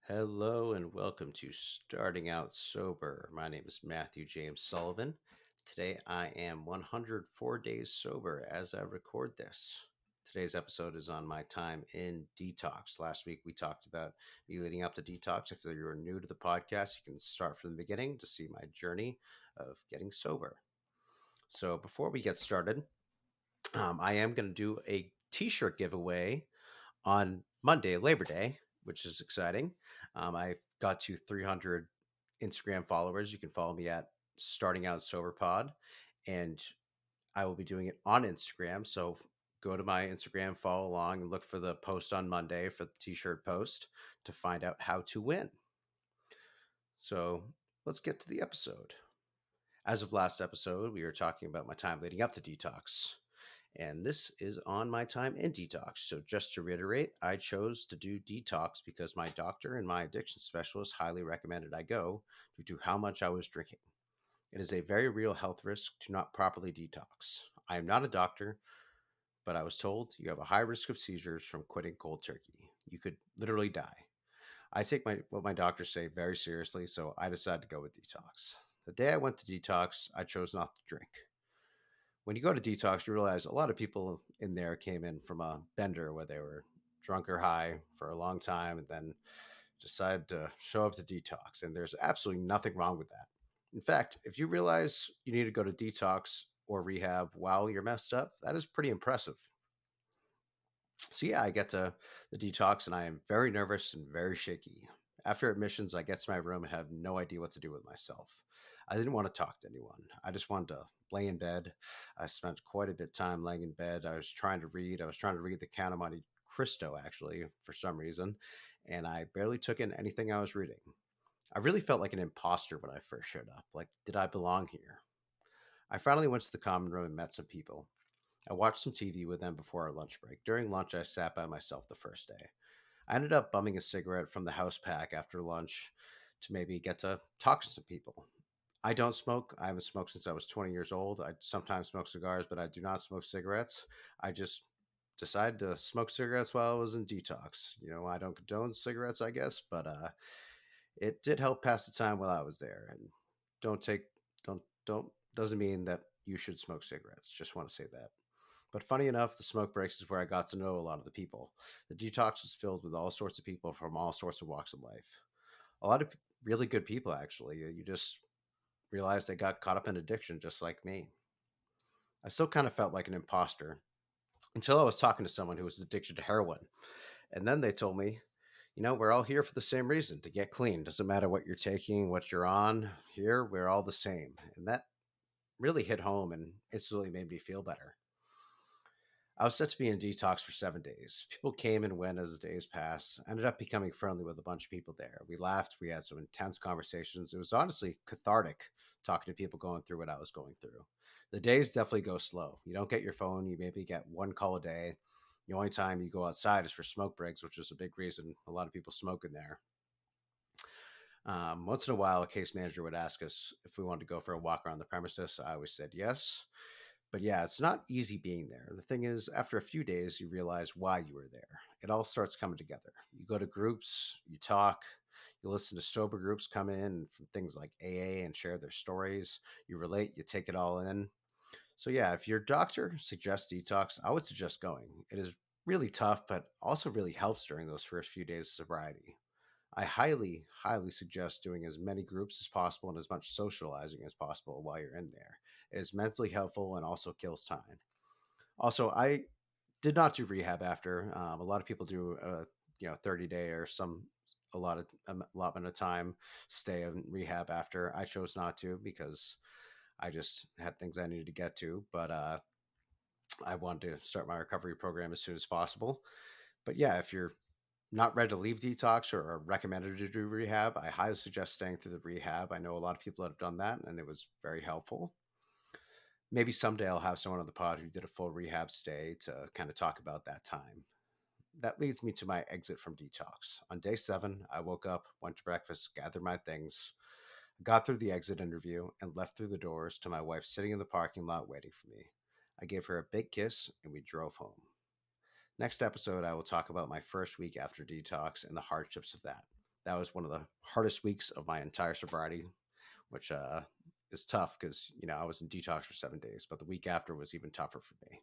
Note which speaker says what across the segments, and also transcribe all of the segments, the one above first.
Speaker 1: Hello and welcome to Starting Out Sober. My name is Matthew James Sullivan. Today I am 104 days sober as I record this. Today's episode is on my time in detox. Last week we talked about me leading up to detox. If you're new to the podcast, you can start from the beginning to see my journey of getting sober. So before we get started, I am going to do a t-shirt giveaway on Monday, Labor Day, which is exciting. I got to 300 Instagram followers. You can follow me at Starting Out Sober Pod, and I will be doing it on Instagram. So go to my Instagram, follow along, and look for the post on Monday for the t-shirt post to find out how to win. So let's get to the episode. As of last episode, we were talking about my time leading up to detox. And this is on my time in detox. So, just to reiterate, I chose to do detox because my doctor and my addiction specialist highly recommended I go due to how much I was drinking. It is a very real health risk to not properly detox. I am not a doctor, but I was told you have a high risk of seizures from quitting cold turkey. You could literally die. I take what my doctors say very seriously, so I decided to go with detox. The day I went to detox, I chose not to drink. When you go to detox, you realize a lot of people in there came in from a bender where they were drunk or high for a long time and then decided to show up to detox. And there's absolutely nothing wrong with that. In fact, if you realize you need to go to detox or rehab while you're messed up, that is pretty impressive. So, yeah, I get to the detox and I am very nervous and very shaky. After admissions, I get to my room and have no idea what to do with myself. I didn't want to talk to anyone. I just wanted to lay in bed. I spent quite a bit of time laying in bed. I was trying to read. I was trying to read the Count of Monte Cristo, actually, for some reason, and I barely took in anything I was reading. I really felt like an imposter when I first showed up. Like, did I belong here? I finally went to the common room and met some people. I watched some TV with them before our lunch break. During lunch, I sat by myself the first day. I ended up bumming a cigarette from the house pack after lunch to maybe get to talk to some people. I don't smoke. I haven't smoked since I was 20 years old. I sometimes smoke cigars, but I do not smoke cigarettes. I just decided to smoke cigarettes while I was in detox. I don't condone cigarettes, I guess, but it did help pass the time while I was there. And don't take, don't, doesn't mean that you should smoke cigarettes. Just want to say that. But funny enough, the smoke breaks is where I got to know a lot of the people. The detox is filled with all sorts of people from all sorts of walks of life. A lot of really good people, actually. You just realize they got caught up in addiction just like me. I still kind of felt like an imposter until I was talking to someone who was addicted to heroin. And then they told me, we're all here for the same reason to get clean. Doesn't matter what you're taking, what you're on. Here, we're all the same. And that really hit home and instantly made me feel better. I was set to be in detox for 7 days. People came and went as the days passed. I ended up becoming friendly with a bunch of people there. We laughed. We had some intense conversations. It was honestly cathartic talking to people going through what I was going through. The days definitely go slow. You don't get your phone. You maybe get one call a day. The only time you go outside is for smoke breaks, which is a big reason a lot of people smoke in there. Once in a while, a case manager would ask us if we wanted to go for a walk around the premises. I always said yes. But yeah, it's not easy being there. The thing is, after a few days, you realize why you were there. It all starts coming together. You go to groups, you talk, you listen to sober groups come in from things like AA and share their stories. You relate, you take it all in. So yeah, if your doctor suggests detox, I would suggest going. It is really tough, but also really helps during those first few days of sobriety. I highly, highly suggest doing as many groups as possible and as much socializing as possible while you're in there. It is mentally helpful and also kills time. Also, I did not do rehab after. A lot of people do a 30-day or some a lot of allotment of time stay in rehab after. I chose not to because I just had things I needed to get to, but I wanted to start my recovery program as soon as possible. But yeah, if you're not ready to leave detox or are recommended to do rehab, I highly suggest staying through the rehab. I know a lot of people that have done that and it was very helpful. Maybe someday I'll have someone on the pod who did a full rehab stay to kind of talk about that time. That leads me to my exit from detox. On day 7, I woke up, went to breakfast, gathered my things, got through the exit interview, and left through the doors to my wife sitting in the parking lot waiting for me. I gave her a big kiss and we drove home. Next episode, I will talk about my first week after detox and the hardships of that. That was one of the hardest weeks of my entire sobriety, which is tough because, I was in detox for 7 days, but the week after was even tougher for me.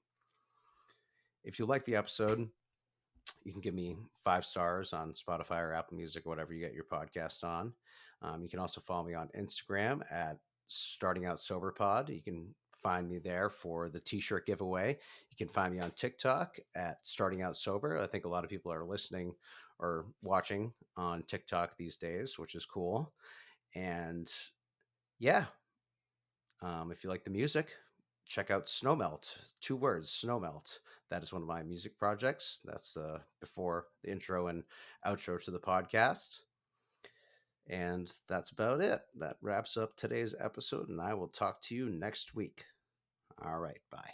Speaker 1: If you like the episode, you can give me 5 stars on Spotify or Apple Music or whatever you get your podcast on. You can also follow me on Instagram at Starting Out Sober Pod. You can find me there for the t-shirt giveaway. You can find me on TikTok at Starting Out Sober. I think a lot of people are listening or watching on TikTok these days, which is cool. And yeah, if you like the music, check out Snowmelt. 2 words, Snowmelt. That is one of my music projects. That's before the intro and outro to the podcast. And that's about it. That wraps up today's episode, and I will talk to you next week. All right, bye.